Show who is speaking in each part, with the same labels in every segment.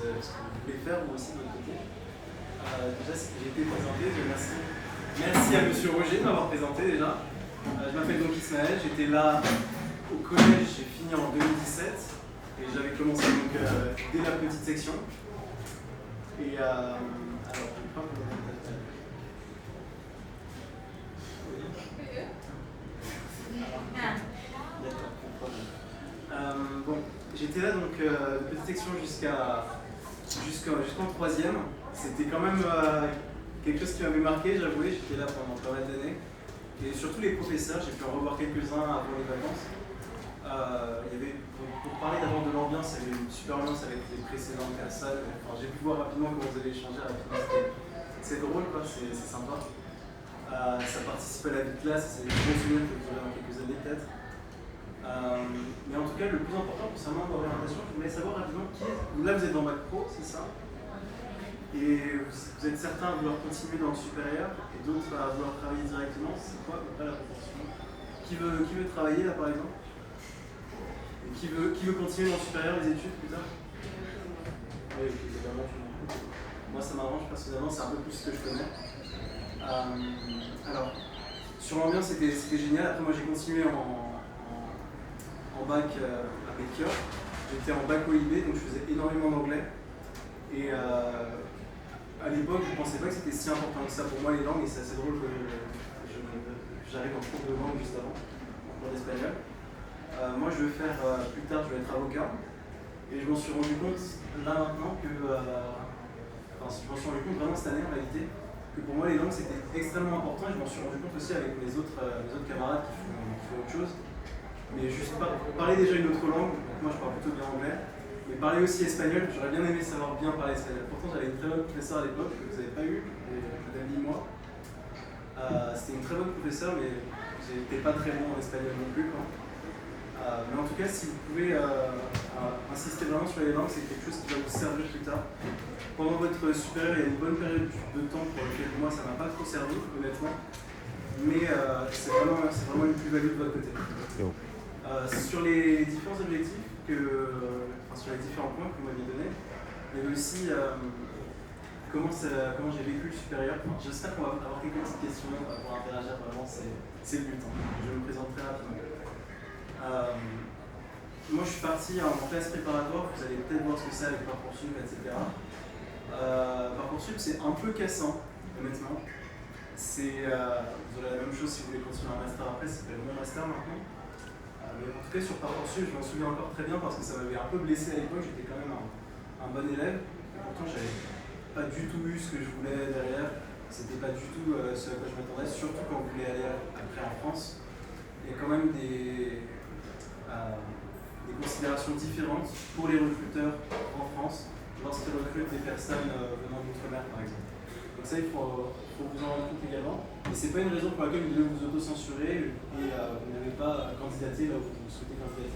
Speaker 1: ce que vous voulez faire vous aussi de votre côté. Déjà, j'ai été présenté, merci. Merci à Monsieur Roger de m'avoir présenté déjà. Je m'appelle donc Ismaël, j'étais là au collège, j'ai fini en 2017 et j'avais commencé donc dès la petite section. Et alors, je crois que bon, j'étais là donc de petite section jusqu'en troisième. C'était quand même quelque chose qui m'avait marqué, j'avouais, j'étais là pendant pas mal d'années. Et surtout les professeurs, j'ai pu en revoir quelques-uns avant les vacances. Il y avait, pour parler d'abord de l'ambiance, il y avait une super ambiance avec les précédentes salles. Enfin, j'ai pu voir rapidement comment vous avez échangé rapidement. C'est drôle, quoi, c'est sympa. Ça participe à la vie de classe, c'est des bons souvenirs que vous aurez dans quelques années peut-être. Mais en tout cas, le plus important concernant l'orientation, je voulais savoir rapidement qui est. Là, vous êtes dans Bac Pro, c'est ça? Et vous êtes certains à vouloir continuer dans le supérieur et d'autres à vouloir travailler directement. C'est quoi à peu près la proportion? Qui veut travailler là par exemple? Et qui veut continuer dans le supérieur les études plus tard? Oui, évidemment. Moi ça m'arrange personnellement, c'est un peu plus ce que je connais. Alors, sur l'ambiance c'était génial. Après moi j'ai continué en bac à Pékin. J'étais en bac OIB, donc je faisais énormément d'anglais. Et à l'époque, je ne pensais pas que c'était si important que ça pour moi les langues, et c'est assez drôle que j'arrive en cours de langue juste avant, en cours d'espagnol. Moi, je vais faire plus tard, je vais être avocat, et je m'en suis rendu compte là maintenant que, je m'en suis rendu compte vraiment cette année en réalité, que pour moi les langues c'était extrêmement important, et je m'en suis rendu compte aussi avec mes autres camarades qui font autre chose. Mais juste parler déjà une autre langue, donc moi je parle plutôt bien anglais. Mais parler aussi espagnol, j'aurais bien aimé savoir bien parler espagnol. Pourtant, j'avais une très bonne professeure à l'époque que vous n'avez pas eu, Madame Limois. C'était une très bonne professeure, mais j'étais pas très bon en espagnol non plus. Mais en tout cas, si vous pouvez insister vraiment sur les langues, c'est quelque chose qui va vous servir plus tard. Pendant votre supérieur, il y a une bonne période de temps pour laquelle moi, ça m'a pas trop servi, honnêtement. Mais c'est vraiment une plus-value de votre côté. Sur les différents objectifs, sur les différents points que vous m'aviez donnés, il y avait aussi comment j'ai vécu le supérieur. J'espère qu'on va avoir quelques petites questions pour interagir vraiment, c'est le but. Je me présente très rapidement. Moi je suis parti en classe préparatoire, vous allez peut-être voir ce que c'est avec Parcoursup, etc. Parcoursup c'est un peu cassant, honnêtement. Vous aurez la même chose si vous voulez continuer un master après, ça s'appelle mon master maintenant. Mais en tout cas sur Parcoursup, je m'en souviens encore très bien parce que ça m'avait un peu blessé à l'époque, j'étais quand même un bon élève. Et pourtant j'avais pas du tout eu ce que je voulais derrière, c'était pas du tout ce à quoi je m'attendais, surtout quand vous voulez aller après en France. Il y a quand même des considérations différentes pour les recruteurs en France lorsqu'ils recrutent des personnes venant d'outre-mer par exemple. Donc ça il faut vous en rendre compte également. Et c'est pas une raison pour laquelle vous devez vous auto-censurer et vous n'avez pas candidaté là où vous souhaitez candidater.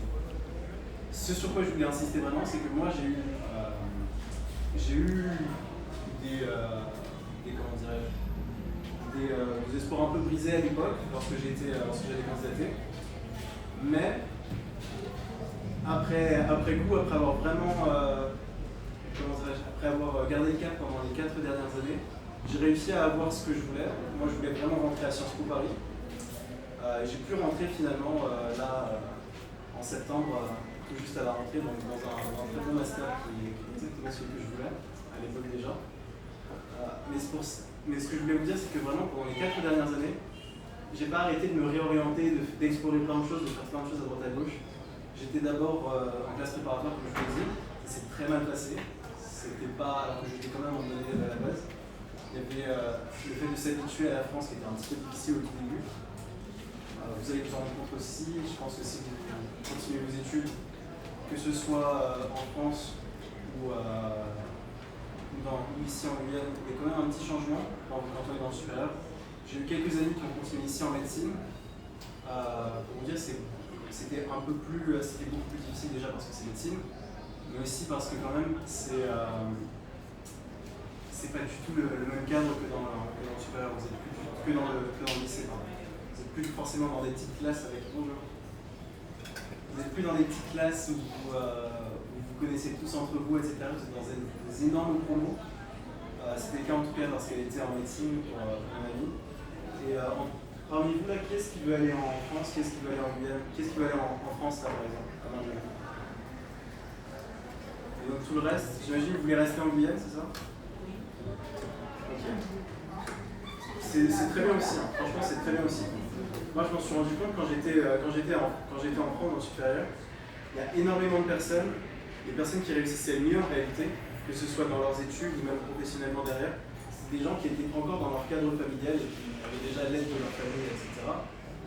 Speaker 1: Ce sur quoi je voulais insister vraiment, c'est que moi j'ai eu des espoirs un peu brisés à l'époque lorsque j'avais candidaté. Mais après coup, après avoir vraiment après avoir gardé le cap pendant les 4 dernières années, j'ai réussi à avoir ce que je voulais. Moi, je voulais vraiment rentrer à Sciences Po Paris. J'ai pu rentrer finalement en septembre, tout juste à la rentrée, donc dans un très bon master qui est exactement ce que je voulais, à l'époque déjà. Mais ce que je voulais vous dire, c'est que vraiment pendant les 4 dernières années, j'ai pas arrêté de me réorienter, d'explorer plein de choses, de faire plein de choses à droite à gauche. J'étais d'abord en classe préparatoire, comme je vous l'ai dit, ça s'est très mal passé. C'était pas, alors que j'étais quand même en bon élève à la base. Il y avait le fait de s'habituer à la France qui était un petit peu difficile au tout début. Vous allez vous en rendre compte aussi, je pense que si vous continuez vos études, que ce soit en France ou ici en Guyane, il y a quand même un petit changement quand on est dans le supérieur. J'ai eu quelques amis qui ont continué ici en médecine. Pour vous dire, c'était beaucoup plus difficile déjà parce que c'est médecine, mais aussi parce que quand même c'est pas du tout le même cadre que dans le supérieur. Vous êtes plus que dans le lycée. Pardon. Vous n'êtes plus forcément dans des petites classes avec bonjour. Vous n'êtes plus dans des petites classes où vous vous connaissez tous entre vous, etc. Vous êtes dans des énormes promos. C'était le cas en tout cas lorsqu'elle était en médecine pour mon amie. Et parmi vous là, qui est-ce qui veut aller en France, qui est-ce qui veut aller en Guyane, qui est-ce qui veut aller en France là par exemple, à Marjolaine. Et donc tout le reste, j'imagine que vous voulez rester en Guyane, c'est ça? Ok. C'est très bien aussi, hein. Franchement c'est très bien aussi. Moi je m'en suis rendu compte quand j'étais en France dans le supérieur, il y a énormément de personnes, les personnes qui réussissaient le mieux en réalité, que ce soit dans leurs études ou même professionnellement derrière, c'est des gens qui étaient encore dans leur cadre familial et qui avaient déjà l'aide de leur famille, etc.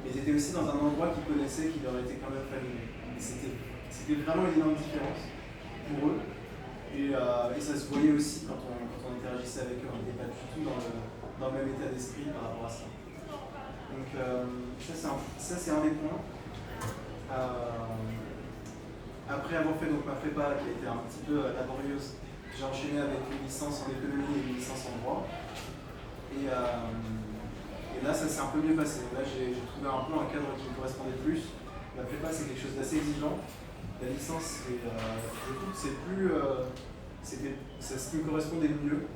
Speaker 1: Mais ils étaient aussi dans un endroit qu'ils connaissaient, qui leur était quand même familier. Et c'était vraiment une énorme différence pour eux. Et ça se voyait aussi quand on interagissait avec eux, on n'était pas du tout dans le même état d'esprit par rapport à ça. Donc ça c'est un des points. Après avoir fait donc, ma prépa qui a été un petit peu laborieuse, j'ai enchaîné avec une licence en économie et une licence en droit. Et là ça s'est un peu mieux passé. Là j'ai trouvé un peu un cadre qui me correspondait plus. La prépa c'est quelque chose d'assez exigeant. La licence, je trouve que c'est ce qui me correspondait le mieux,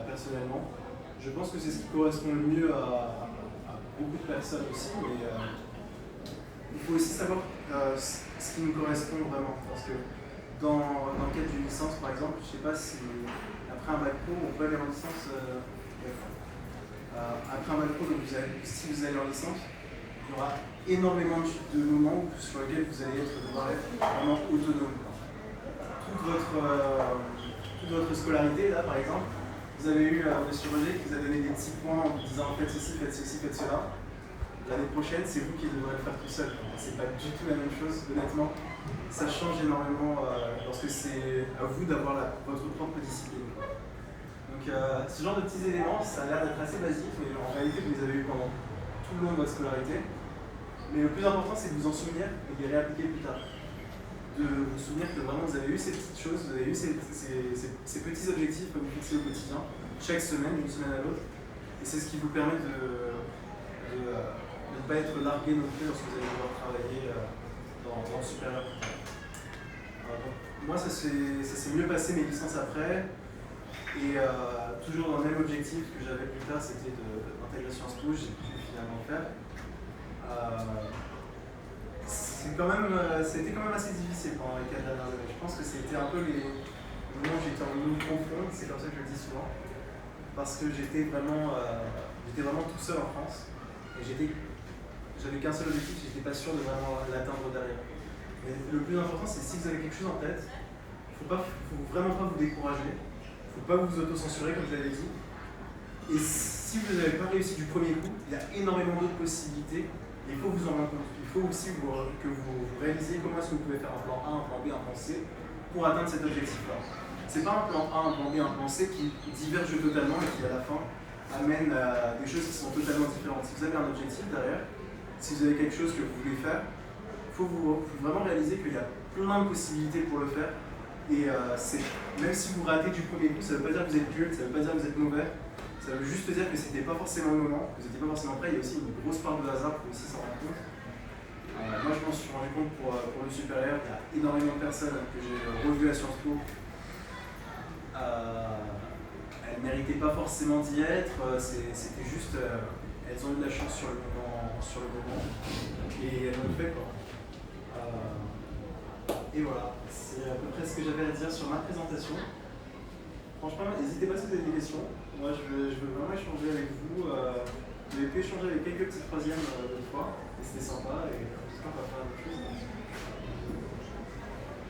Speaker 1: personnellement. Je pense que c'est ce qui correspond le mieux à beaucoup de personnes aussi, mais il faut aussi savoir ce qui nous correspond vraiment. Parce que dans le cadre d'une licence, par exemple, je ne sais pas si après un bac pro, on peut aller en licence. Après un bac pro, donc si vous allez en licence, il y aura énormément de moments sur lesquels vous allez devoir être vraiment autonome. Toute votre scolarité, là par exemple, vous avez eu M. Roger qui vous a donné des petits points en vous disant faites ceci, faites cela. L'année prochaine, c'est vous qui devrez le faire tout seul. C'est pas du tout la même chose, honnêtement. Ça change énormément lorsque c'est à vous d'avoir votre propre discipline. Donc ce genre de petits éléments, ça a l'air d'être assez basique, mais en réalité, vous les avez eu pendant tout le long de votre scolarité. Mais le plus important, c'est de vous en souvenir et de les réappliquer plus tard. De vous souvenir que vraiment vous avez eu ces petites choses, vous avez eu ces petits objectifs que vous fixez au quotidien, chaque semaine, d'une semaine à l'autre. Et c'est ce qui vous permet de ne pas être largué non plus lorsque vous allez devoir travailler dans le supérieur. Donc, moi, ça s'est mieux passé mes licences après. Et toujours dans le même objectif que j'avais plus tard, c'était d'intégrer Sciences Po, j'ai pu finalement le faire. C'était quand même assez difficile pendant les 4 dernières années. Je pense que c'était un peu les moments où j'étais en mini profonde, c'est comme ça que je le dis souvent. Parce que j'étais vraiment tout seul en France. Et j'avais qu'un seul objectif, j'étais pas sûr de vraiment l'atteindre derrière. Mais le plus important, c'est si vous avez quelque chose en tête, il ne faut vraiment pas vous décourager. Il ne faut pas vous auto-censurer, comme je l'avais dit. Et si vous n'avez pas réussi du premier coup, il y a énormément d'autres possibilités. Et il faut vous en rendre compte. Il faut aussi que vous réalisiez comment est-ce que vous pouvez faire un plan A, un plan B, un plan C pour atteindre cet objectif-là. Ce n'est pas un plan A, un plan B, un plan C qui divergent totalement et qui à la fin amènent à des choses qui sont totalement différentes. Si vous avez un objectif derrière, si vous avez quelque chose que vous voulez faire, il faut vraiment réaliser qu'il y a plein de possibilités pour le faire. Et même si vous ratez du premier coup, ça ne veut pas dire que vous êtes nul, ça ne veut pas dire que vous êtes mauvais. Ça veut juste dire que c'était pas forcément le moment, que vous n'étiez pas forcément prêt. Il y a aussi une grosse part de hasard pour aussi s'en rendre compte. Moi, je m'en suis rendu compte pour le supérieur. Il y a énormément de personnes que j'ai revues à Sciences Po. Elles ne méritaient pas forcément d'y être. C'était juste, elles ont eu de la chance sur le moment. Et elles l'ont fait, quoi. Et voilà, c'est à peu près ce que j'avais à dire sur ma présentation. Franchement, n'hésitez pas si vous avez des questions. Moi, je veux vraiment échanger avec vous. Vous avez pu échanger avec quelques petites troisièmes l'autre fois. Et c'était sympa. Et j'espère qu'on va faire autre chose.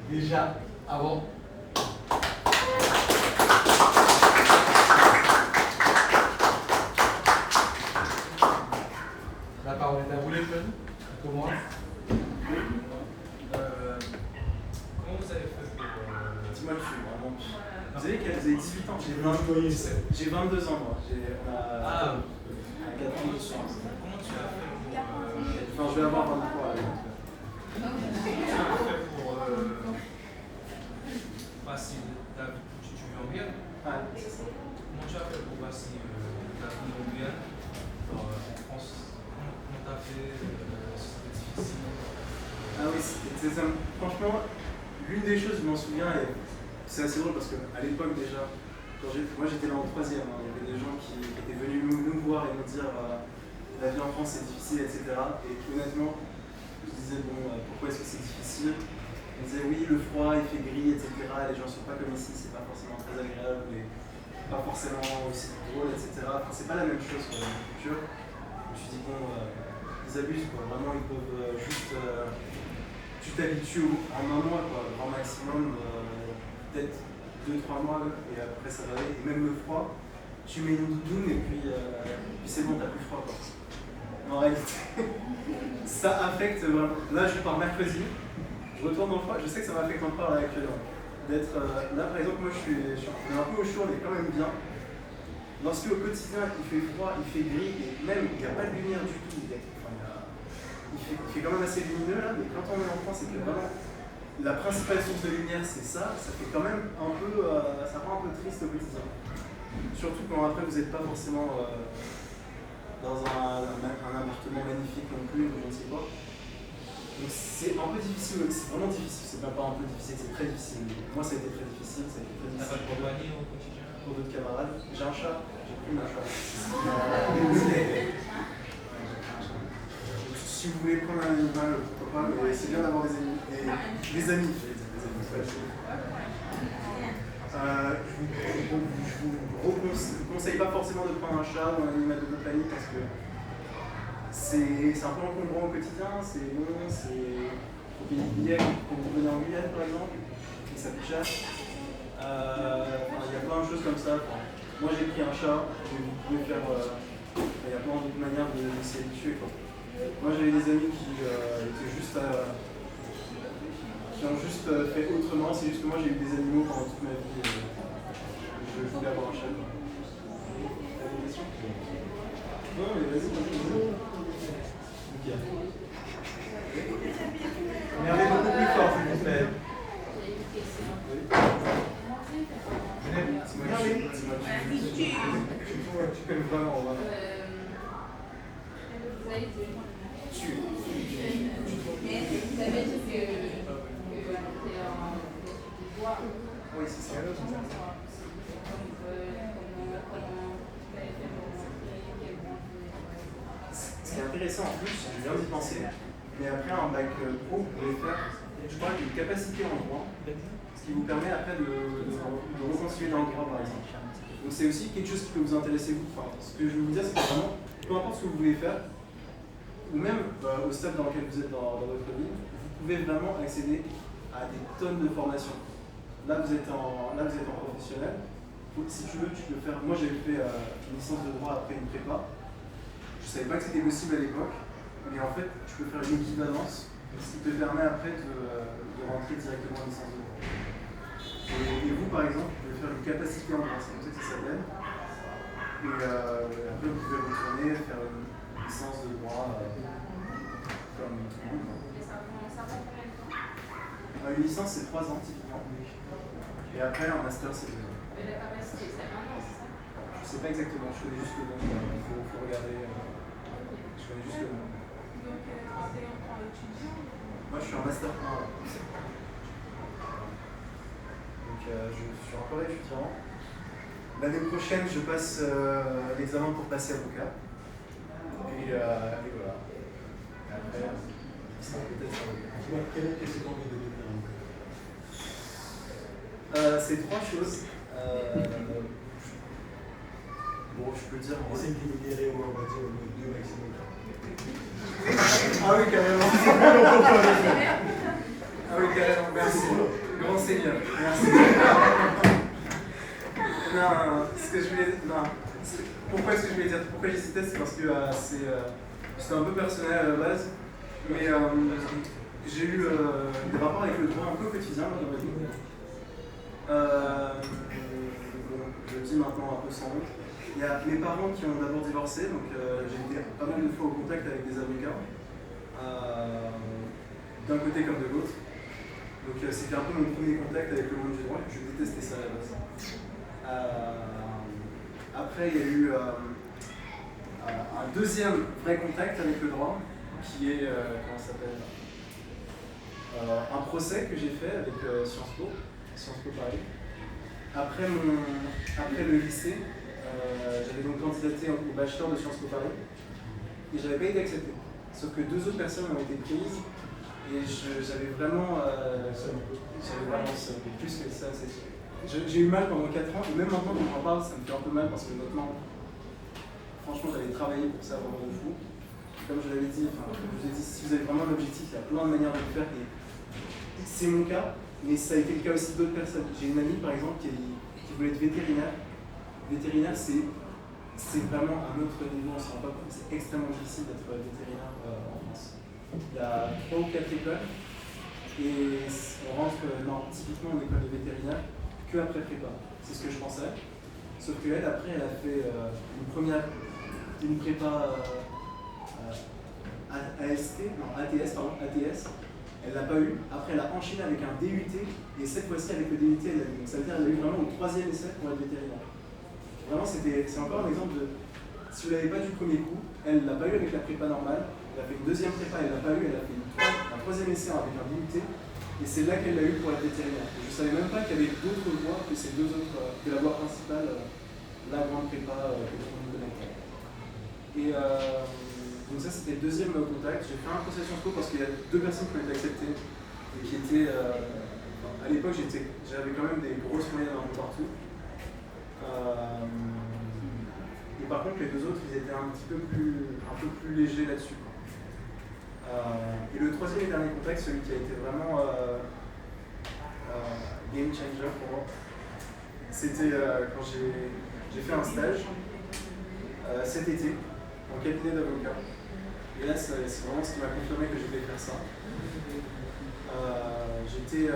Speaker 2: Déjà, avant. La parole est à vous, les jeunes. On commence.
Speaker 3: Comment vous avez fait pour...
Speaker 1: Dis-moi dessus, vraiment. Vous savez que vous avez 18 ans, j'ai 22 ans, moi.
Speaker 3: Ah,
Speaker 1: 4 ans de chance.
Speaker 3: comment tu as fait pour...
Speaker 1: Enfin, je vais avoir 23 là.
Speaker 3: Comment tu as fait pour... passer ta vie, tu vis en Guyane?
Speaker 1: Ouais, c'est ça.
Speaker 3: Comment tu as fait pour passer ta vie en Guyane, en France? Comment tu as fait? C'était difficile?
Speaker 1: Ah oui, franchement, l'une des choses, je m'en souviens, et c'est assez drôle parce qu'à l'époque déjà, moi j'étais là en troisième, hein, il y avait des gens qui étaient venus nous voir et nous dire la vie en France c'est difficile, etc. Et honnêtement, je disais bon, pourquoi est-ce que c'est difficile? On disait oui, le froid, il fait gris, etc. Les gens sont pas comme ici, c'est pas forcément très agréable, et pas forcément aussi drôle, etc. Enfin, c'est pas la même chose sur la culture. Je me suis dit bon, ils abusent quoi, vraiment ils peuvent juste. Tu t'habitues en un mois, quoi, grand maximum, peut-être 2-3 mois, et après ça va aller. Et même le froid, tu mets une doudoune et puis c'est bon, t'as plus froid. Quoi. En réalité, ça affecte vraiment. Là, je pars mercredi, je retourne dans le froid, je sais que ça m'affecte encore là actuellement. D'être là, par exemple, moi je suis un peu au chaud, mais quand même bien. Lorsque au quotidien il fait froid, il fait gris, et même il n'y a pas de lumière du tout. Il fait quand même assez lumineux là, mais quand on est en France, c'est que vraiment la principale source de lumière c'est ça fait quand même un peu, ça rend un peu triste au quotidien. Surtout quand après vous n'êtes pas forcément dans un appartement magnifique non plus, je ne sais pas. Donc c'est un peu difficile, c'est vraiment difficile, c'est pas un peu difficile, c'est très difficile. Moi ça a été très difficile, ça a été très difficile.
Speaker 3: T'as pas de compagnie au quotidien?
Speaker 1: Pour d'autres camarades, j'ai un chat, j'ai pris un chat. Si vous voulez prendre un animal, pourquoi pas, mais c'est bien d'avoir des amis. Je vous conseille pas forcément de prendre un chat ou un animal de compagnie parce que c'est un peu encombrant au quotidien, c'est long, c'est faut payer des billets pour vous venir en Guyane par exemple, et ça coûte cher. Il y a plein de choses comme ça. Moi j'ai pris un chat, vous pouvez faire. Il y a plein d'autres manières de s'y habituer. Moi j'avais des amis qui étaient juste qui ont juste fait autrement, c'est juste que moi j'ai eu des animaux pendant toute ma vie et je voulais avoir un chat. T'as des questions? Non mais vas-y. Ok. Mais allez beaucoup plus fort s'il vous plaît. Tu peux vraiment. Oui, c'est ça. Ce qui est intéressant en plus, je viens d'y penser, mais après un bac pro, vous pouvez faire, je crois, une capacité en droit, ce qui vous permet après de reconstituer dans le droit par exemple. Donc c'est aussi quelque chose qui peut vous intéresser vous. Enfin, ce que je veux vous dire, c'est que vraiment, peu importe ce que vous voulez faire, ou même au stade dans lequel vous êtes dans votre vie, vous pouvez vraiment accéder à des tonnes de formations. Là vous êtes en professionnel. Si tu veux, tu peux faire. Moi j'avais fait une licence de droit après une prépa. Je ne savais pas que c'était possible à l'époque, mais en fait tu peux faire une équivalence, ce qui te permet après de rentrer directement en licence de droit. Et vous par exemple, vous pouvez faire une capacité en droit, c'est comme ça que ça s'appelle. Et après vous pouvez retourner faire une licence de droit comme tout le monde. Une licence c'est 3 ans typiquement. Et après un master c'est 2 ans.
Speaker 4: Mais la capacité c'est 1 an, c'est ça?
Speaker 1: Je sais pas exactement, je connais juste le nom, il faut regarder. Je connais juste le nom.
Speaker 4: Donc c'est en étudiant?
Speaker 1: Moi je suis en master 1. Donc je suis encore étudiant. L'année prochaine je passe l'examen pour passer avocat. Et voilà. Et après, ça peut-être avocat.
Speaker 5: Quelle est cette envie de devenir
Speaker 1: c'est 3 choses. Bon, je peux dire.
Speaker 5: Essaye d'énumérer au moins, on va dire, 2 maximum.
Speaker 1: Ah oui, carrément. Ah oui, carrément, merci. Grand Seigneur, merci. Non, ce que je voulais dire. Non. Pourquoi est-ce que je voulais dire? Pourquoi j'hésitais? C'est parce que c'était un peu personnel à la base. Mais j'ai eu des rapports avec le droit un peu quotidien dans ma vie. Je le dis maintenant un peu sans honte. Il y a mes parents qui ont d'abord divorcé, donc j'ai été pas mal de fois au contact avec des avocats, d'un côté comme de l'autre. Donc c'était un peu mon premier contact avec le monde du droit, je détestais ça à la base. Après il y a eu un deuxième vrai contact avec le droit, qui est, comment ça s'appelle un procès que j'ai fait avec Sciences Po Paris. Après le lycée, j'avais donc candidaté au bachelor de Sciences Po Paris et j'avais pas été accepté. Sauf que 2 autres personnes ont été prises et j'avais vraiment plus que ça. J'ai eu mal pendant 4 ans et même maintenant quand j'en parle, ça me fait un peu mal parce que honnêtement, franchement, j'avais travaillé pour ça vraiment de fou. Comme je l'avais dit, si vous avez vraiment un objectif, il y a plein de manières de le faire. Et c'est mon cas, mais ça a été le cas aussi d'autres personnes. J'ai une amie par exemple qui voulait être vétérinaire. Vétérinaire, c'est vraiment un autre niveau, on se rend pas compte. C'est extrêmement difficile d'être vétérinaire en France. Il y a 3 ou 4 écoles et on rentre typiquement en école de vétérinaire que après prépa. C'est ce que je pensais. Sauf qu'elle, après, elle a fait une prépa ATS. Elle l'a pas eu. Après, elle a enchaîné avec un DUT. Et cette fois-ci, avec le DUT, elle a eu. Donc, ça veut dire qu'elle a eu vraiment le 3e essai pour être vétérinaire. Vraiment, c'est encore un exemple de. Si vous ne l'avez pas du premier coup, elle ne l'a pas eu avec la prépa normale. Elle a fait une 2e prépa, elle ne l'a pas eu. Elle a fait un 3e essai avec un DUT. Et c'est là qu'elle l'a eu pour être vétérinaire. Et je ne savais même pas qu'il y avait d'autres voies que ces 2 autres, que la voie principale, la grande prépa que tout le monde connaît. Et donc ça c'était le 2e contact. J'ai fait un procès Sciences Po parce qu'il y a 2 personnes qui ont été acceptées et qui étaient... à l'époque j'avais quand même des grosses moyennes un peu partout. Et par contre les 2 autres ils étaient un peu plus légers là-dessus. Et le 3e et dernier contact, celui qui a été vraiment game changer pour moi, c'était quand j'ai fait un stage cet été en cabinet d'avocat. Et là, c'est vraiment ce qui m'a confirmé que je devais faire ça. J'étais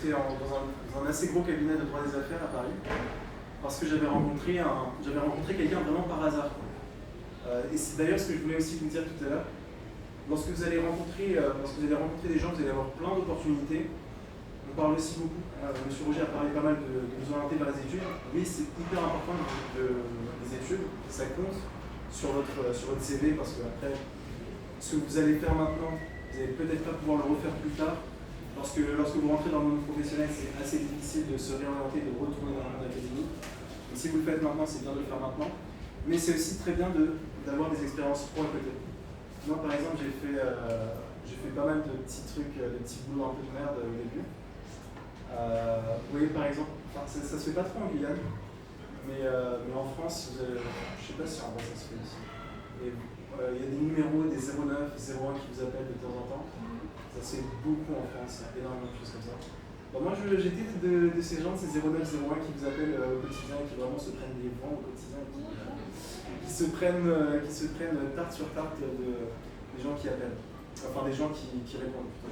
Speaker 1: dans un assez gros cabinet de droit des affaires à Paris parce que j'avais rencontré quelqu'un vraiment par hasard. Et c'est d'ailleurs ce que je voulais aussi vous dire tout à l'heure. Lorsque vous allez rencontrer des gens, vous allez avoir plein d'opportunités. On parle aussi beaucoup, Monsieur Roger a parlé pas mal de vous orienter vers les études. Oui, c'est hyper important les études, ça compte sur votre CV parce que après, ce que vous allez faire maintenant, vous n'allez peut-être pas pouvoir le refaire plus tard. Parce que lorsque vous rentrez dans le monde professionnel, c'est assez difficile de se réorienter, de retourner dans le monde académique. Donc, si vous le faites maintenant, c'est bien de le faire maintenant. Mais c'est aussi très bien d'avoir des expériences pro à côté. Moi, par exemple, j'ai fait pas mal de petits trucs, de petits boulots un peu de merde au début. Vous voyez, par exemple, ça se fait pas trop en Guyane, mais en France, je sais pas si en France ça se fait ici. Il y a des numéros, des 09, 01 qui vous appellent de temps en temps. Ça se fait beaucoup en France, il y a énormément de choses comme ça. Bon, moi, j'étais de ces gens, de ces 09, 01 qui vous appellent au quotidien, qui vraiment se prennent des vents au quotidien, qui se prennent tarte sur tarte des gens qui appellent, enfin des gens qui répondent plutôt.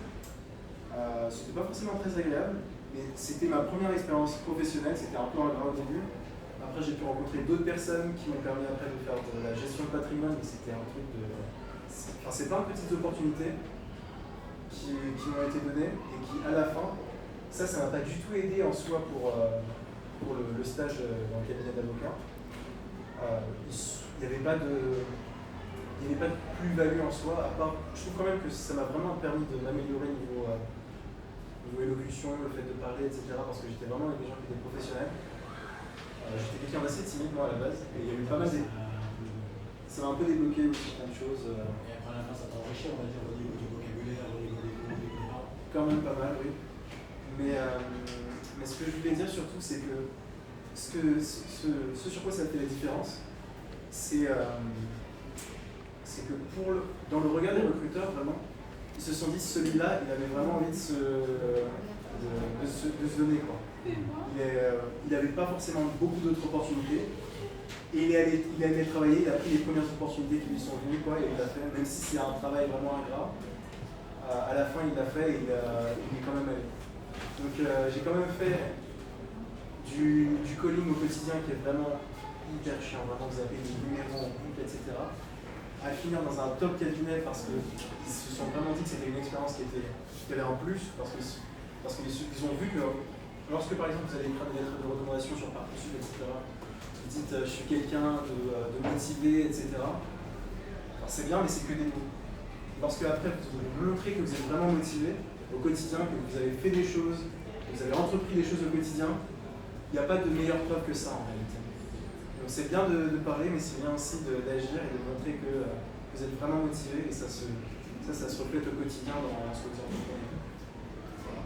Speaker 1: C'était pas forcément très agréable, mais c'était ma première expérience professionnelle, c'était un peu ingrat au début. Après j'ai pu rencontrer d'autres personnes qui m'ont permis après de faire de la gestion de patrimoine, mais c'était un truc de... Enfin c'est plein de petites opportunités qui m'ont été données et qui à la fin, ça m'a pas du tout aidé en soi pour le stage dans le cabinet d'avocat. Il n'y avait pas de plus-value en soi, à part, je trouve quand même que ça m'a vraiment permis de m'améliorer niveau élocution, le fait de parler, etc. Parce que j'étais vraiment avec des gens qui étaient professionnels. J'étais quelqu'un d'assez timide moi à la base, et il y a eu pas mal de... Ça m'a un peu débloqué aussi plein de choses.
Speaker 5: Et après à la fin ça t'a enrichi, on va dire, au niveau du vocabulaire, au niveau des mots, etc.
Speaker 1: Quand même pas mal, oui. Mais ce que je voulais dire surtout, c'est que ce sur quoi ça fait la différence, c'est que dans le regard des recruteurs, vraiment, ils se sont dit celui-là, il avait vraiment envie de se donner, quoi. Il n'avait pas forcément beaucoup d'autres opportunités. Et il est allé travailler, il a pris les premières opportunités qui lui sont venues, quoi, et il l'a fait, même si c'est un travail vraiment ingrat. À la fin, il l'a fait et il est quand même allé. Donc j'ai quand même fait du calling au quotidien qui est vraiment hyper chiant, vraiment vous avez des numéros en boucle, etc. À finir dans un top cabinet parce qu'ils se sont vraiment dit que c'était une expérience qui avait un plus, parce qu'ils ont vu que lorsque par exemple vous allez écrire des lettres de recommandation sur Parcoursup, etc., vous dites je suis quelqu'un de motivé, etc. Alors c'est bien, mais c'est que des mots. Lorsque après vous montrez que vous êtes vraiment motivé, au quotidien, que vous avez fait des choses, que vous avez entrepris des choses au quotidien, il n'y a pas de meilleure preuve que ça en réalité. Donc c'est bien de parler, mais c'est bien aussi d'agir et de montrer que vous êtes vraiment motivé, et ça se reflète au quotidien dans ce que vous entreprenez. Voilà.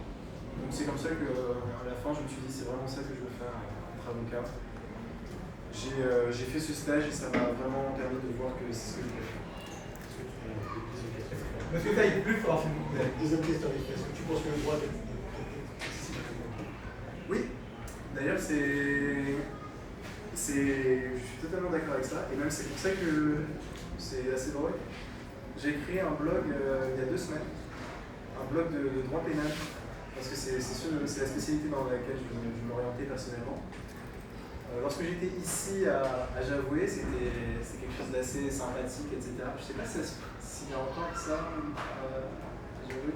Speaker 1: Donc c'est comme ça qu'à la fin je me suis dit c'est vraiment ça que je veux faire être avocat. J'ai fait ce stage et ça m'a vraiment permis de voir que c'est ce que je voulais faire.
Speaker 2: Monsieur Taï, plus fort s'il vous plaît.
Speaker 5: Deuxième question, est-ce que tu penses que le droit est accessible à tout le monde?
Speaker 1: Oui, d'ailleurs je suis totalement d'accord avec ça, et même c'est pour ça que c'est assez drôle. J'ai créé un blog il y a 2 semaines, un blog de droit pénal, parce que c'est la spécialité dans laquelle je m'orientais personnellement. Lorsque j'étais ici à Javoué, c'était quelque chose d'assez sympathique, etc. Je ne sais pas s'il y a encore ça à Javoué,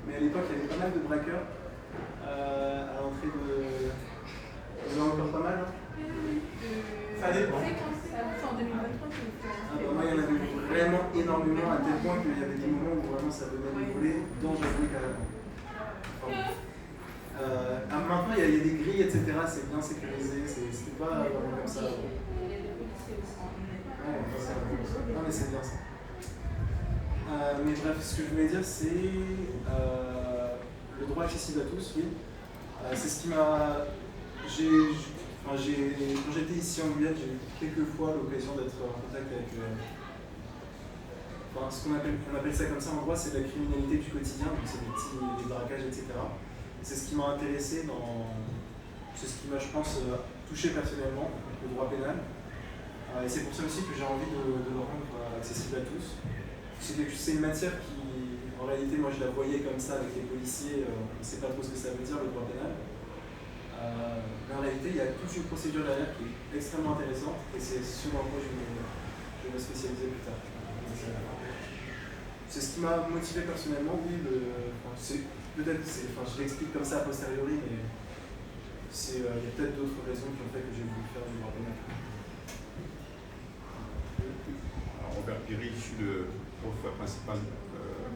Speaker 1: mais à l'époque il y avait pas mal de braqueurs à l'entrée de... Il y en a encore pas mal, hein?
Speaker 2: Ça dépend.
Speaker 4: En 2023,
Speaker 1: Moi, il y en avait vraiment énormément, à tel point qu'il y avait des moments où vraiment ça venait de voler dans Javoué carrément. Maintenant, il y a des grilles, etc. C'est bien sécurisé, c'était pas vraiment comme ça. Non, mais c'est bien ça. Mais bref, ce que je voulais dire, c'est le droit accessible à tous, oui. C'est ce qui m'a... Quand j'étais ici en Guyane, j'ai eu quelques fois l'occasion d'être en contact avec ce qu'on appelle ça comme ça en droit, c'est de la criminalité du quotidien, donc c'est des braquages, etc. C'est ce qui m'a intéressé c'est ce qui m'a, je pense, touché personnellement, le droit pénal. Et c'est pour ça aussi que j'ai envie de le rendre accessible à tous. C'est une matière qui, en réalité, moi je la voyais comme ça avec les policiers, on ne sait pas trop ce que ça veut dire, le droit pénal. Mais en réalité, il y a toute une procédure derrière qui est extrêmement intéressante, et c'est ce dans quoi je vais me spécialiser plus tard. C'est ce qui m'a motivé personnellement, oui. Je l'explique comme ça a posteriori, mais il y a peut-être d'autres raisons qui ont fait que j'ai voulu faire du droit pénal.
Speaker 6: Alors, Robert Péry, issu de prof principal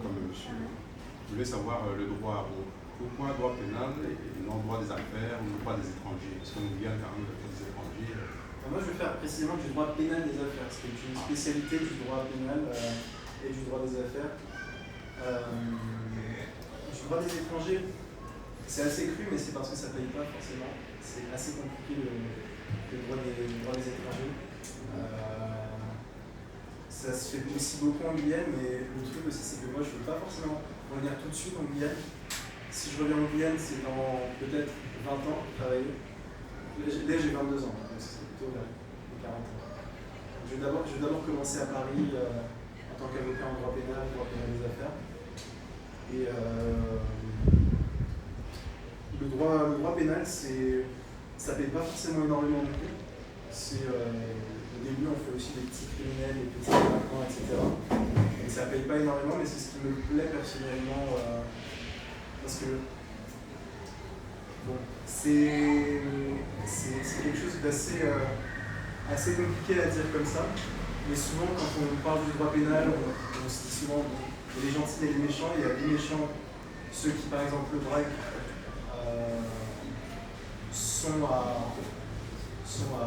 Speaker 6: comme monsieur, je voulais savoir le droit. Pourquoi droit pénal et non droit des affaires ou droit des étrangers? Parce qu'on vient quand même des étrangers.
Speaker 1: Moi, je vais faire précisément du droit pénal des affaires, ce qui est une spécialité du droit pénal et du droit des affaires. Du droit des étrangers, c'est assez cru, mais c'est parce que ça ne paye pas forcément. C'est assez compliqué le droit des étrangers. Ça se fait aussi beaucoup en Guyane, mais le truc aussi, c'est que moi, je ne veux pas forcément revenir tout de suite en Guyane. Si je reviens en Guyane, c'est dans peut-être 20 ans de travailler. Là, j'ai 22 ans, donc c'est plutôt vers les 40 ans. Je vais d'abord commencer à Paris en tant qu'avocat en droit pénal des affaires. Et le droit pénal, ça ne paye pas forcément énormément non plus. Au début, on fait aussi des petits criminels, des petits délinquants, etc. Donc ça ne paye pas énormément, mais c'est ce qui me plaît personnellement. Parce que bon, c'est quelque chose assez compliqué à dire comme ça. Mais souvent, quand on parle du droit pénal, on se dit souvent il y a les gentils et les méchants. Il y a les méchants, ceux qui par exemple braquent, sont à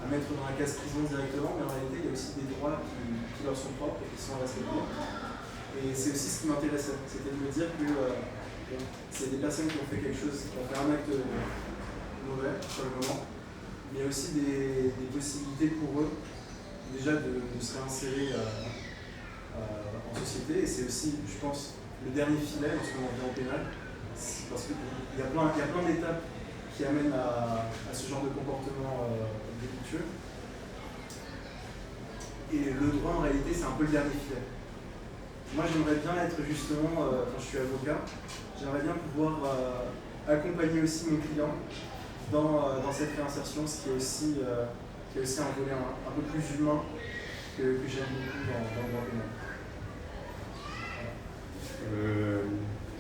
Speaker 1: mettre dans la case prison directement, mais en réalité, il y a aussi des droits qui leur sont propres et qui sont respectés. Et c'est aussi ce qui m'intéressait, c'était de me dire que c'est des personnes qui ont fait quelque chose, qui ont fait un acte mauvais sur le moment, mais il y a aussi des possibilités pour eux déjà de se réinsérer en société, et c'est aussi, je pense, le dernier filet lorsqu'on en vient au pénal, parce qu'il y a plein d'étapes qui amènent à ce genre de comportement délictueux. Et le droit, en réalité, c'est un peu le dernier filet. Moi, j'aimerais bien être justement, quand je suis avocat, j'aimerais bien pouvoir accompagner aussi mes clients dans cette réinsertion, ce qui est aussi un volet un peu plus humain que j'aime beaucoup dans le droit pénal.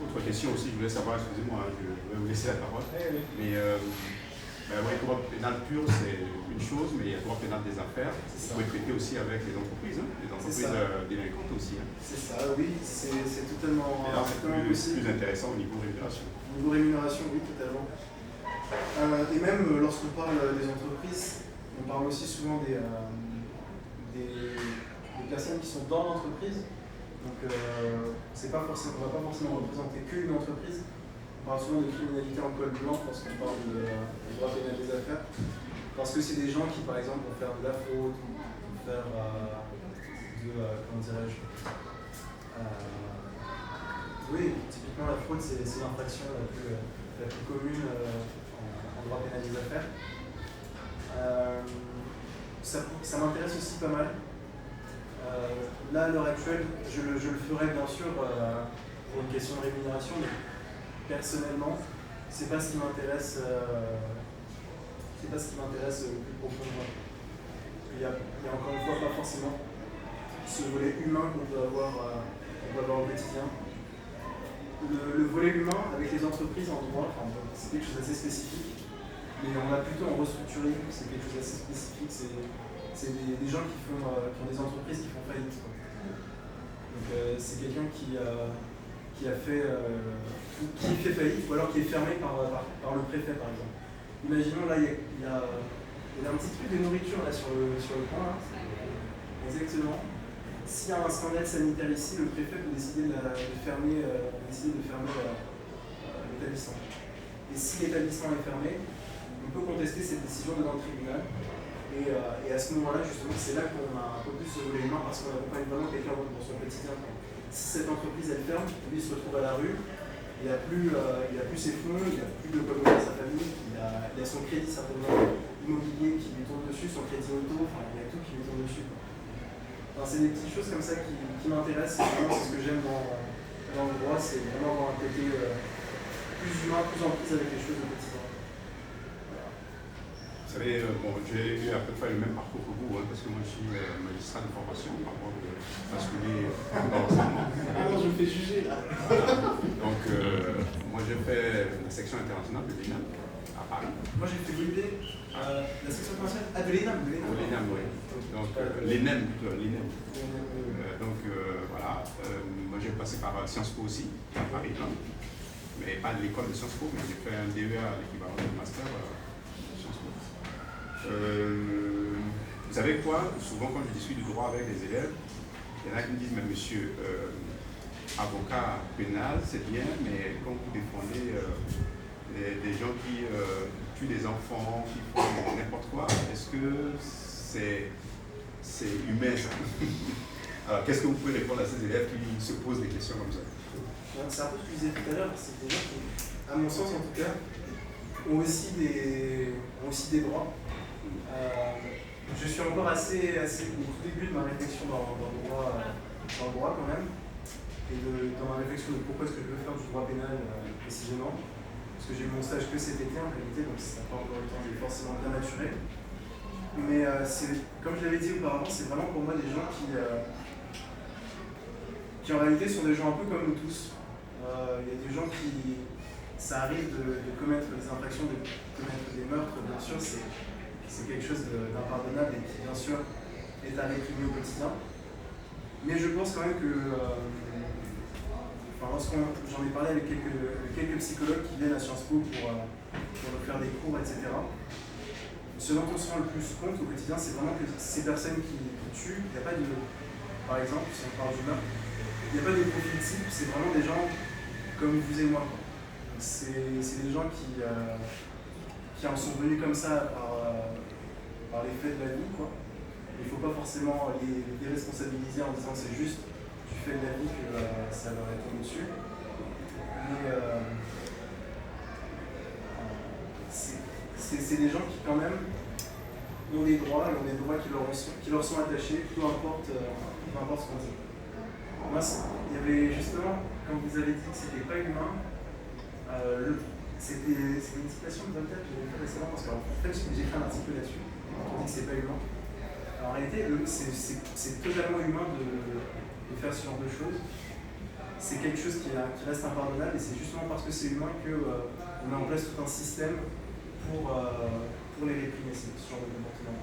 Speaker 6: Autre question aussi, je voulais savoir, excusez-moi, je vais vous laisser la parole, mais Oui, le droit pénal pur, c'est une chose, mais il y a le droit pénal des affaires. Vous pouvez traiter aussi avec les entreprises, les entreprises délinquantes aussi.
Speaker 1: C'est ça, oui, c'est totalement,
Speaker 6: Et là, c'est
Speaker 1: possible.
Speaker 6: plus intéressant au niveau rémunération.
Speaker 1: Au niveau rémunération, oui, totalement. Et même lorsqu'on parle des entreprises, on parle aussi souvent des personnes qui sont dans l'entreprise. Donc, on ne va pas forcément représenter qu'une entreprise. On parle souvent de criminalité en col blanc lorsqu'on parle de droit pénal des affaires. Parce que c'est des gens qui, par exemple, vont faire de la fraude, vont faire comment dirais-je, oui, typiquement la fraude, c'est l'infraction la plus commune en droit pénal des affaires. Ça m'intéresse aussi pas mal. Là, à l'heure actuelle, je le ferai bien sûr pour une question de rémunération, mais personnellement, c'est pas ce qui m'intéresse. C'est pas ce qui m'intéresse le plus profondément. Il y a encore une fois pas forcément ce volet humain qu'on peut avoir au quotidien. Le volet humain avec les entreprises en droit, c'est quelque chose d'assez spécifique, mais on l'a plutôt en restructuring, c'est quelque chose d'assez spécifique, c'est des gens qui ont des entreprises qui font faillite. Donc c'est quelqu'un qui fait faillite, ou alors qui est fermé par le préfet par exemple. Imaginons là, il y a un petit truc de nourriture là sur le coin, là. Exactement. S'il y a un scandale sanitaire ici, le préfet peut décider de fermer l'établissement. Et si l'établissement est fermé, on peut contester cette décision devant le tribunal. Et à ce moment-là, justement, c'est là qu'on a un peu plus ce volet humain parce qu'on accompagne vraiment quelqu'un dans son quotidien. Si cette entreprise elle ferme, lui il se retrouve à la rue, il n'a plus ses fonds, il n'a plus de quoi nourrir sa famille, il a son crédit certainement immobilier qui lui tombe dessus, son crédit auto, il y a tout qui lui tombe dessus. C'est des petites choses comme ça qui m'intéressent, c'est ce que j'aime dans le droit, c'est vraiment avoir un côté plus humain, plus en prise avec les choses au quotidien.
Speaker 6: Vous savez, j'ai eu à peu près le même parcours que vous, parce que moi je suis magistrat de formation, avant de basculer dans l'enseignement.
Speaker 1: Ah non, je me fais juger là.
Speaker 6: Donc, moi j'ai fait la section internationale de l'ENAM à Paris.
Speaker 1: Moi j'ai fait l'IB, la section internationale de l'ENAM.
Speaker 6: De l'ENAM, oui. Donc, l'ENAM plutôt, l'ENAM. Donc, voilà. Moi j'ai passé par Sciences Po aussi, à Paris, mais pas de l'école de Sciences Po, mais j'ai fait un DEA, l'équivalent du master. Vous savez quoi? Souvent, quand je discute du droit avec les élèves, il y en a qui me disent, mais monsieur, avocat pénal, c'est bien, mais quand vous défendez des gens qui tuent des enfants, qui font n'importe quoi, est-ce que c'est humain ça? Alors, qu'est-ce que vous pouvez répondre à ces élèves qui se posent des questions comme ça?
Speaker 1: C'est un peu ce que je disais tout à l'heure, c'est des gens qui, à mon sens en tout cas, ont aussi des droits. Je suis encore assez au tout début de ma réflexion dans le droit quand même, et dans ma réflexion de pourquoi est-ce que je veux faire du droit pénal précisément, parce que j'ai eu mon stage que cet été en réalité, donc ça n'a pas encore le temps de forcément bien maturer. Mais comme je l'avais dit auparavant, c'est vraiment pour moi des gens qui en réalité sont des gens un peu comme nous tous. Il y a des gens qui, ça arrive de commettre des infractions, de commettre des meurtres, bien sûr, c'est quelque chose d'impardonnable et qui, bien sûr, est à réprimer au quotidien. Mais je pense quand même que, j'en ai parlé avec quelques psychologues qui viennent à Sciences Po pour faire des cours, etc. Ce dont on se rend le plus compte au quotidien, c'est vraiment que ces personnes qui tuent, il n'y a pas de, par exemple, si on parle du meurtre, il n'y a pas de profil type, c'est vraiment des gens comme vous et moi. C'est des gens qui en sont venus comme ça par les faits de la vie, quoi. Il ne faut pas forcément les déresponsabiliser en disant c'est juste du fait de la vie que ça leur est tombé dessus. Mais c'est des gens qui quand même ont des droits et ont des droits qui leur sont attachés, peu importe ce qu'on dit. Moi, il y avait justement, quand vous avez dit que c'était pas humain, c'était une citation de Voltaire que j'avais fait récemment parce qu'en fait j'ai écrit un article là-dessus. On dit que c'est pas humain. Alors, en réalité, c'est totalement humain de faire ce genre de choses. C'est quelque chose qui reste impardonnable et c'est justement parce que c'est humain qu'on met en place tout un système pour les réprimer, ce genre de comportement.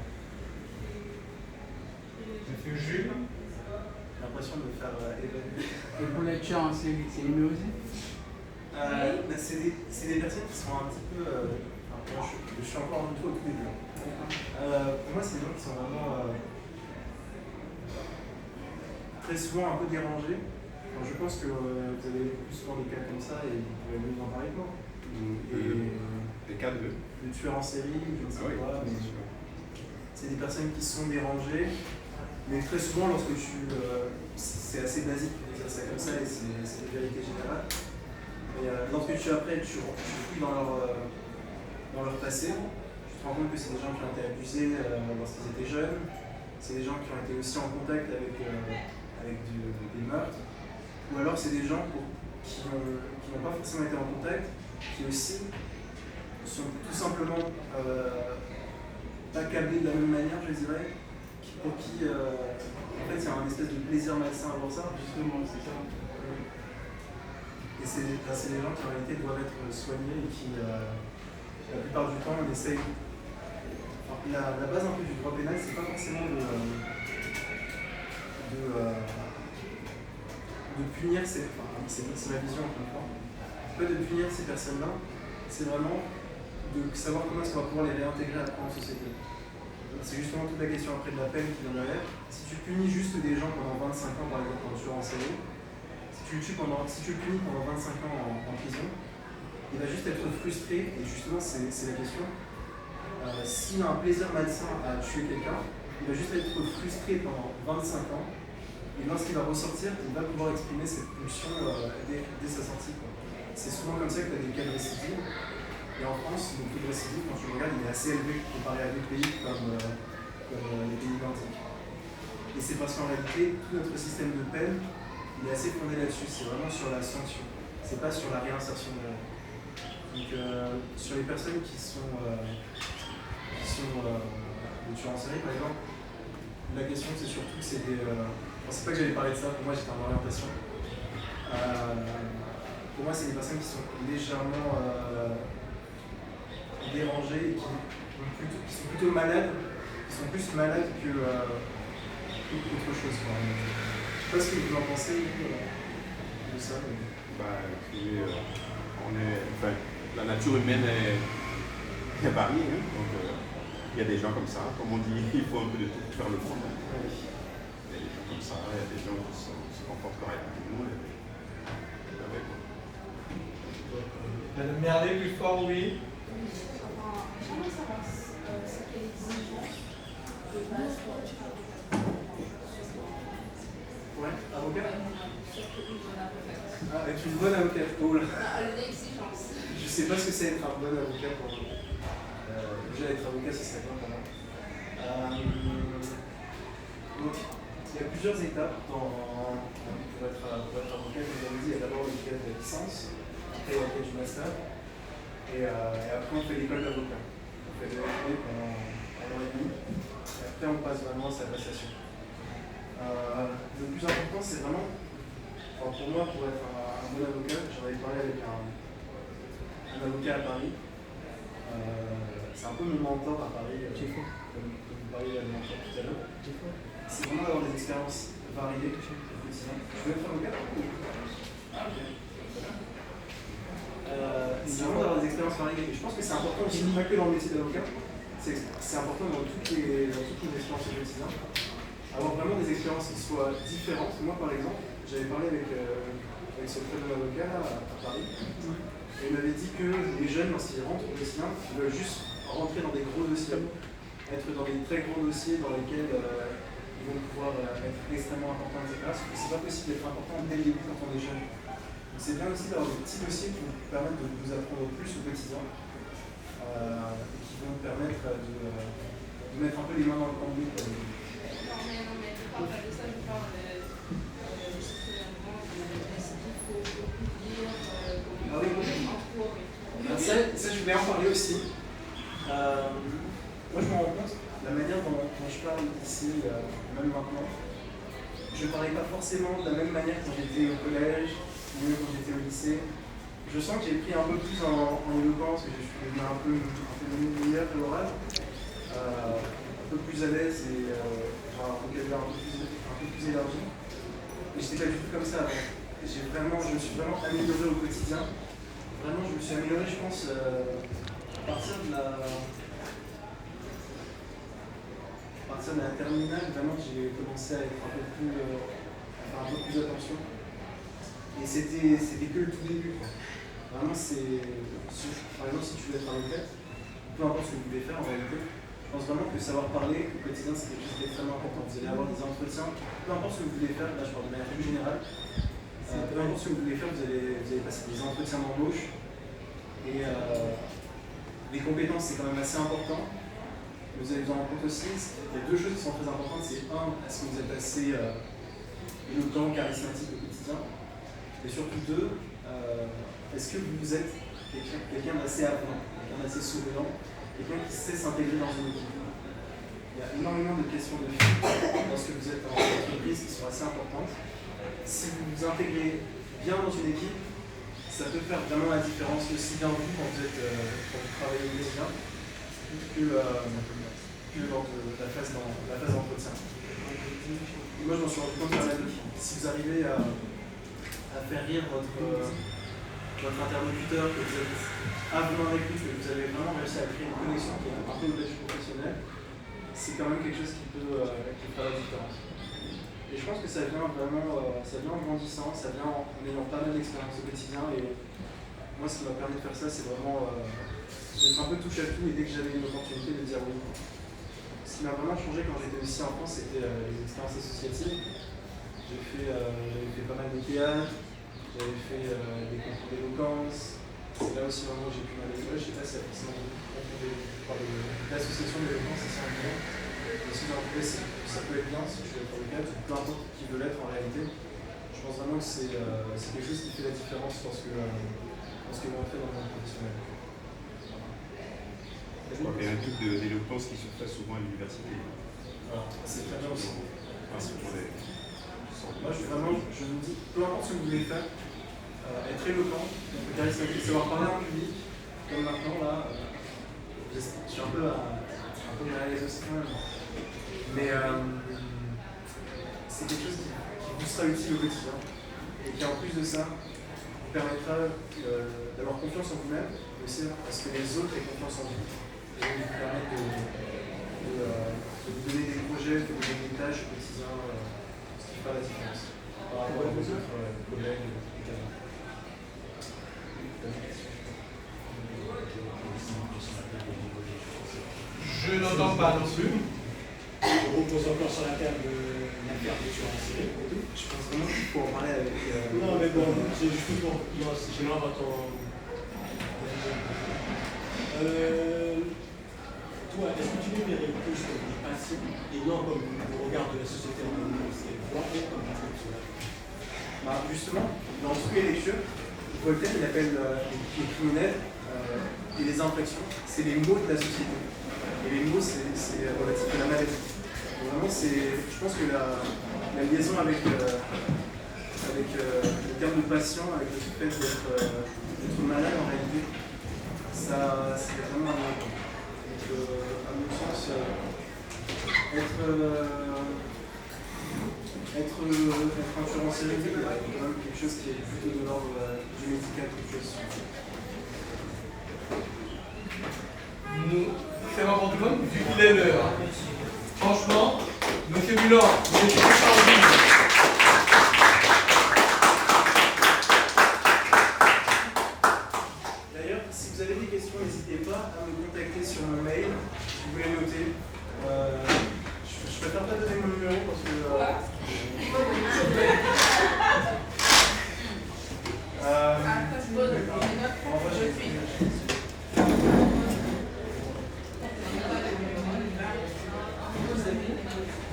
Speaker 2: Monsieur Jules.
Speaker 1: J'ai l'impression de me faire évaluer.
Speaker 7: Et pour les tueurs en série, c'est aimé aussi?
Speaker 1: C'est des personnes qui sont un petit peu. Moi, je suis encore un peu au tout début. Pour moi, c'est des gens qui sont vraiment très souvent un peu dérangés. Alors, je pense que vous avez plus souvent des cas comme ça et vous pouvez mieux en parler que moi.
Speaker 6: Des cas de
Speaker 1: tueurs en série, je ne sais pas, mais c'est des personnes qui sont dérangées. Mais très souvent, lorsque c'est assez basique de dire ça comme ça et c'est une vérité générale. Mais lorsque tu fouilles dans leur passé, tu te rends compte que c'est des gens qui ont été abusés lorsqu'ils étaient jeunes, c'est des gens qui ont été aussi en contact avec des meurtres, ou alors c'est des gens qui n'ont pas forcément été en contact, qui aussi sont tout simplement pas câblés de la même manière, je dirais, pour qui en fait il y a un espèce de plaisir malsain à voir ça.
Speaker 7: Justement, c'est ça.
Speaker 1: Et c'est des gens qui en réalité doivent être soignés et qui la plupart du temps on essaye. Enfin, la base un peu du droit pénal, c'est pas forcément de punir c'est ma vision encore une fois. C'est pas de punir ces personnes-là, c'est vraiment de savoir comment est-ce qu'on va pouvoir les réintégrer après en société. C'est justement toute la question après de la peine qui vient derrière. Si tu punis juste des gens pendant 25 ans, par exemple, en tueur en série, si tu le punis pendant 25 ans en prison, il va juste être frustré, et justement, c'est la question. S'il a un plaisir malsain à tuer quelqu'un, il va juste être frustré pendant 25 ans, et lorsqu'il va ressortir, il va pouvoir exprimer cette pulsion dès sa sortie. C'est souvent comme ça que tu as des cas de récidive. Et en France, le taux de récidive, quand tu le regardes, il est assez élevé comparé à d'autres pays comme les pays nordiques. Et c'est parce qu'en réalité, tout notre système de peine, il est assez fondé là-dessus. C'est vraiment sur la sanction. C'est pas sur la réinsertion de la vie. Donc, sur les personnes qui sont des tueurs en série, par exemple, la question, c'est surtout, c'est des. Je pensais pas que j'allais parler de ça. Pour moi, j'étais en orientation. Pour moi, c'est des personnes qui sont légèrement dérangés et qui sont plutôt malades, qui sont plus malades qu'autre chose. Je sais pas ce que vous en pensez de ça.
Speaker 6: La nature humaine est variée, hein, donc il y a des gens comme ça, comme on dit, il faut un peu de tout pour faire le monde.
Speaker 1: Oui.
Speaker 6: Il y a des gens comme ça, il y a des gens qui se comportent correctement.
Speaker 2: Madame Merlet, plus fort, oui.
Speaker 4: J'aimerais savoir c'est quelle exigence de base pour être
Speaker 1: Ouais, avocat.
Speaker 4: surtout une bonne avocate.
Speaker 1: Ah, être une bonne avocate. Oh là.
Speaker 4: L'exigence.
Speaker 1: Je sais pas ce que c'est être un bon avocat pour moi. Déjà, être avocat, ce serait bien pour moi. Donc, il y a plusieurs étapes pour être avocat. Comme j'avais dit, il y a d'abord l'école de la licence, après l'école du master, et après on fait l'école d'avocat. On fait le MBA pendant 1 an et demi, et après on passe vraiment à sa passation. Le plus important, c'est vraiment, pour moi, pour être un bon avocat, j'en avais parlé avec un avocat à Paris. C'est un peu mon mentor à Paris, comme vous parliez de mentor tout à l'heure. C'est vraiment d'avoir des expériences variées. Je veux être avocat. Ah, ok. C'est vraiment d'avoir des expériences variées. Et je pense que c'est important aussi, pas que dans le métier d'avocat, c'est important dans toutes les expériences au quotidien. Avoir vraiment des expériences qui soient différentes. Moi, par exemple, j'avais parlé avec ce très bon avocat à Paris. Et il m'avait dit que les jeunes, lorsqu'ils rentrent au quotidien, ils veulent juste rentrer dans des gros dossiers, être dans des très gros dossiers dans lesquels ils vont pouvoir être extrêmement importants, etc. Parce que c'est pas possible d'être important dès le début quand on est jeune. Donc c'est bien aussi d'avoir des petits dossiers qui vont vous permettre de vous apprendre plus au quotidien et qui vont vous permettre de mettre un peu les mains dans le cambouis.
Speaker 4: Non, mais je parle pas de ça, je parle de ce que est-ce qu'il faut lire,
Speaker 1: Ah oui, oui. Ça, je voulais en parler aussi. Moi, je me rends compte, la manière dont je parle ici, même maintenant, je ne parlais pas forcément de la même manière quand j'étais au collège, ou même quand j'étais au lycée. je sens que j'ai pris un peu plus en éloquence, que je suis devenu un peu meilleur que l'oral, un peu plus à l'aise et un vocabulaire un peu plus élargi. Mais je n'étais pas du tout comme ça avant. Je me suis vraiment amélioré au quotidien. Vraiment, je me suis amélioré, je pense, à partir de la terminale. Vraiment, j'ai commencé à être à faire un peu plus attention. Et c'était que le tout début, quoi. Vraiment, par exemple, si tu veux être avocat, peu importe ce que vous voulez faire en réalité, je pense vraiment que savoir parler au quotidien, c'est quelque chose qui est extrêmement important. Vous allez avoir des entretiens, peu importe ce que vous voulez faire, là je parle de manière plus générale, peu importe ce que vous voulez faire, vous allez passer des entretiens d'embauche. Et les compétences, c'est quand même assez important. Vous allez vous en rendre compte aussi, il y a deux choses qui sont très importantes. C'est un, est-ce que vous êtes assez éloquent, charismatique au quotidien? Et surtout deux, est-ce que vous êtes quelqu'un d'assez avenant, quelqu'un d'assez souriant, quelqu'un qui sait s'intégrer dans une équipe? Il y a énormément de questions de fit lorsque vous êtes en entreprise qui sont assez importantes. Si vous vous intégrez bien dans une équipe, ça peut faire vraiment la différence aussi bien vous quand vous travaillez au quotidien que lors de la phase d'entretien. Moi je m'en suis rendu compte pas mal de fois. Si vous arrivez à faire rire votre interlocuteur, que vous êtes avenant avec lui, que vous avez vraiment réussi à créer une connexion qui est un peu au-delà du professionnel, c'est quand même quelque chose qui fera la différence. Et je pense que ça vient vraiment en grandissant, ça vient en ayant pas mal d'expérience au quotidien. Et moi, ce qui m'a permis de faire ça, c'est vraiment d'être un peu touche à tout et dès que j'avais une opportunité de dire oui. Ce qui m'a vraiment changé quand j'étais aussi en France, c'était les expériences associatives. J'avais fait pas mal de théâtre, j'avais fait des concours d'éloquence. C'est là aussi vraiment où j'ai pu m'améliorer. Je ne sais pas si c'est forcément l'association d'éloquence, c'est ça en gros. Mais si j'en trouvais, ça peut être bien si tu veux être avocat, peu importe qui veut l'être en réalité. Je pense vraiment que c'est quelque chose qui fait la différence lorsque l'on fait dans le monde professionnel.
Speaker 6: Je crois qu'il y a un truc d'éloquence qui se fait souvent à l'université.
Speaker 1: C'est très bien aussi. Moi, je me dis, peu importe ce que vous voulez faire, être éloquent, charismatique, savoir parler en public, comme maintenant là, je suis un peu mal à l'aise aussi quand même. Mais c'est quelque chose qui vous sera utile au quotidien et qui en plus de ça vous permettra d'avoir confiance en vous-même, mais aussi parce que les autres aient confiance en vous. Et vous permettre de vous donner des projets, de vous donner des tâches au quotidien, ce qui fera la différence par rapport à vos autres collègues, etc.
Speaker 2: Je n'entends pas non plus.
Speaker 5: Je repose encore sur la table l'affaire que tu as insérée.
Speaker 1: Je pense vraiment qu'il faut en parler avec.
Speaker 5: Non, mais bon, c'est juste pour. Non, j'aimerais avoir ton. Toi, est-ce que tu les verrais plus comme des passions et non comme le regard de la société en tant que comme
Speaker 1: bah, justement, dans toutes les lectures, Voltaire il appelle les criminels et les infractions, c'est les maux de la société. Et les mots, c'est relatif à la maladie. Donc vraiment, je pense que la liaison avec le terme de patient, avec le fait d'être malade en réalité, ça c'est vraiment un lien. Donc, à mon sens, être un tueur en série, il y a quand même quelque chose qui est plutôt de l'ordre du médical, quelque chose.
Speaker 2: C'est marrant tout le monde, vu qu'il est l'heure. Franchement, monsieur Bulan, vous êtes extraordinaire.
Speaker 1: D'ailleurs, si vous avez des questions, n'hésitez pas à me contacter sur mon mail, si vous voulez noter. Je préfère pas donner mon numéro parce que...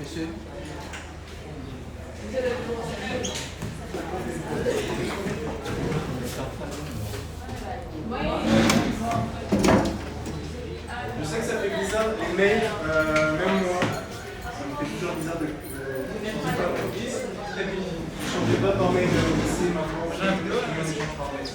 Speaker 7: Monsieur.
Speaker 1: Je sais que ça fait bizarre, les mails, même moi, ça me fait toujours bizarre de changer pas par mail, c'est maintenant, j'aime bien changer par mail.